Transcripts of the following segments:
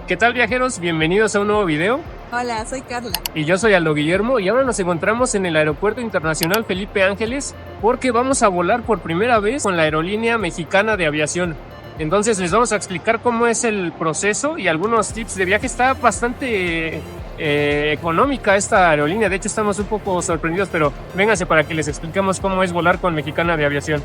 ¿Qué tal, viajeros? Bienvenidos a un nuevo video. Hola, soy Carla. Y yo soy Aldo Guillermo y ahora nos encontramos en el Aeropuerto Internacional Felipe Ángeles porque vamos a volar por primera vez con la Aerolínea Mexicana de Aviación. Entonces les vamos a explicar cómo es el proceso y algunos tips de viaje. Está bastante económica esta aerolínea, de hecho estamos un poco sorprendidos, pero vénganse para que les expliquemos cómo es volar con Mexicana de Aviación.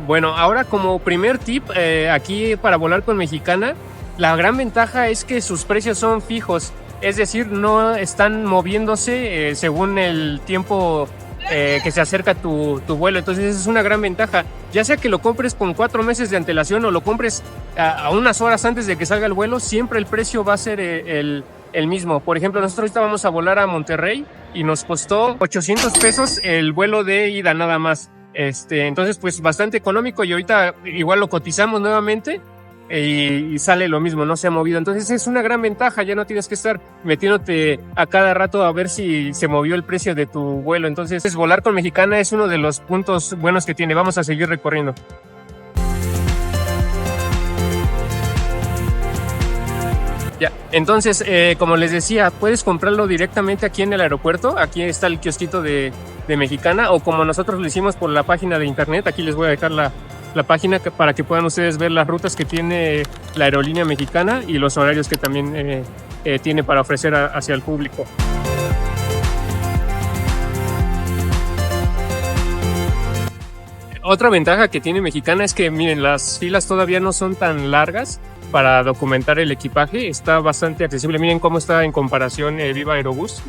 Bueno, ahora como primer tip, aquí para volar con Mexicana, la gran ventaja es que sus precios son fijos, es decir, no están moviéndose según el tiempo que se acerca tu vuelo. Entonces esa es una gran ventaja, ya sea que lo compres con 4 meses de antelación o lo compres a unas horas antes de que salga el vuelo, siempre el precio va a ser el mismo. Por ejemplo, nosotros ahorita vamos a volar a Monterrey y nos costó 800 pesos el vuelo de ida nada más. Entonces pues bastante económico, y ahorita igual lo cotizamos nuevamente y sale lo mismo, no se ha movido. Entonces es una gran ventaja, ya no tienes que estar metiéndote a cada rato a ver si se movió el precio de tu vuelo. Entonces volar con Mexicana es uno de los puntos buenos que tiene. Vamos a seguir recorriendo. Ya, entonces, como les decía, puedes comprarlo directamente aquí en el aeropuerto. Aquí está el kiosquito de Mexicana, o como nosotros lo hicimos por la página de internet. Aquí les voy a dejar la página para que puedan ustedes ver las rutas que tiene la aerolínea Mexicana y los horarios que también tiene para ofrecer hacia el público. Otra ventaja que tiene Mexicana es que, miren, las filas todavía no son tan largas para documentar el equipaje. Está bastante accesible. Miren cómo está en comparación Viva Aerobús.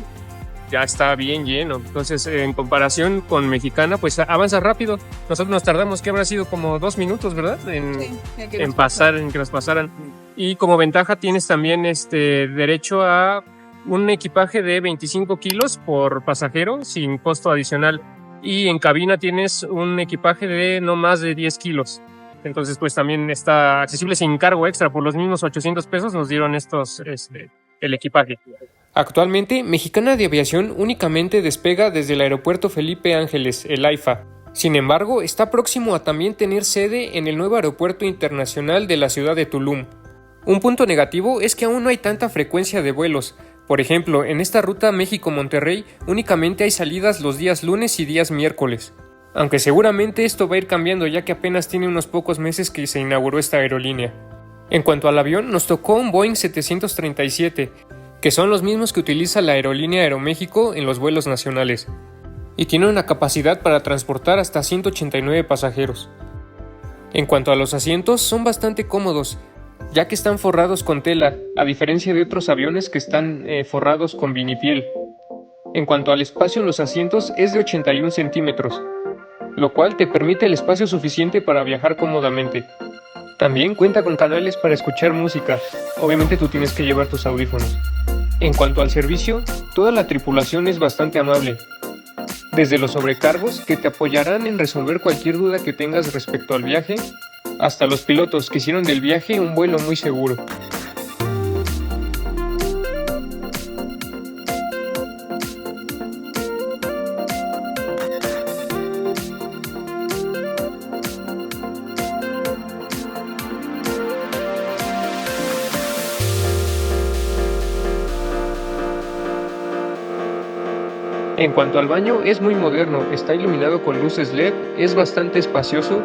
Ya está bien lleno. Entonces, en comparación con Mexicana, pues avanza rápido. Nosotros nos tardamos, que habrá sido como 2 minutos, ¿verdad? En que nos pasaran. Y como ventaja tienes también derecho a un equipaje de 25 kilos por pasajero sin costo adicional. Y en cabina tienes un equipaje de no más de 10 kilos. Entonces, pues también está accesible sin cargo extra. Por los mismos 800 pesos nos dieron el equipaje. Actualmente, Mexicana de Aviación únicamente despega desde el Aeropuerto Felipe Ángeles, el AIFA. Sin embargo, está próximo a también tener sede en el nuevo Aeropuerto Internacional de la ciudad de Tulum. Un punto negativo es que aún no hay tanta frecuencia de vuelos. Por ejemplo, en esta ruta México-Monterrey únicamente hay salidas los días lunes y días miércoles. Aunque seguramente esto va a ir cambiando, ya que apenas tiene unos pocos meses que se inauguró esta aerolínea. En cuanto al avión, nos tocó un Boeing 737, que son los mismos que utiliza la aerolínea Aeroméxico en los vuelos nacionales, y tiene una capacidad para transportar hasta 189 pasajeros. En cuanto a los asientos, son bastante cómodos, ya que están forrados con tela, a diferencia de otros aviones que están forrados con vinipiel. En cuanto al espacio en los asientos, es de 81 centímetros, lo cual te permite el espacio suficiente para viajar cómodamente. También cuenta con canales para escuchar música, obviamente tú tienes que llevar tus audífonos. En cuanto al servicio, toda la tripulación es bastante amable, desde los sobrecargos que te apoyarán en resolver cualquier duda que tengas respecto al viaje, hasta los pilotos que hicieron del viaje un vuelo muy seguro. En cuanto al baño, es muy moderno, está iluminado con luces LED, es bastante espacioso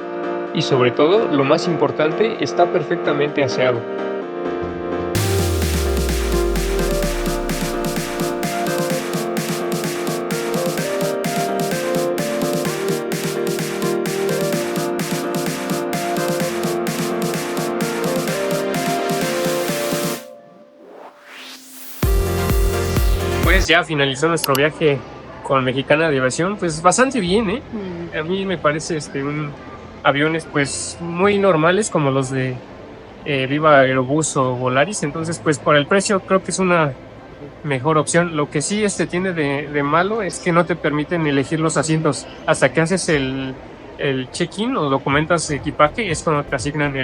y sobre todo, lo más importante, está perfectamente aseado. Pues ya finalizó nuestro viaje con Mexicana de Aviación, pues bastante bien, A mí me parece aviones pues muy normales como los de Viva Aerobús o Volaris. Entonces pues por el precio creo que es una mejor opción. Lo que sí tiene de malo es que no te permiten elegir los asientos hasta que haces el check-in o documentas equipaje, es cuando te asignan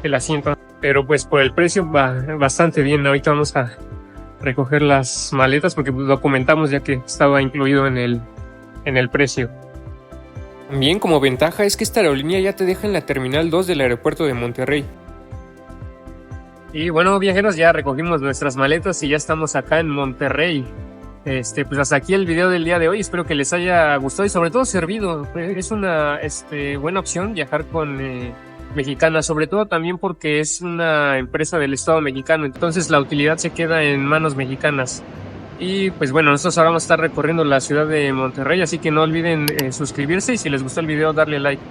el asiento. Pero pues por el precio va bastante bien. Ahorita vamos a recoger las maletas porque documentamos ya que estaba incluido en el precio. También como ventaja es que esta aerolínea ya te deja en la Terminal 2 del aeropuerto de Monterrey. Y bueno, viajeros, ya recogimos nuestras maletas y ya estamos acá en Monterrey. Pues hasta aquí el video del día de hoy. Espero que les haya gustado y sobre todo servido. Es una buena opción viajar con Mexicana, sobre todo también porque es una empresa del Estado mexicano. Entonces la utilidad se queda en manos mexicanas. Y pues bueno, nosotros ahora vamos a estar recorriendo la ciudad de Monterrey, así que no olviden suscribirse y si les gustó el video darle like.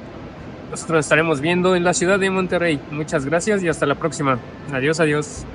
Nosotros nos estaremos viendo en la ciudad de Monterrey. Muchas gracias y hasta la próxima. Adiós, adiós.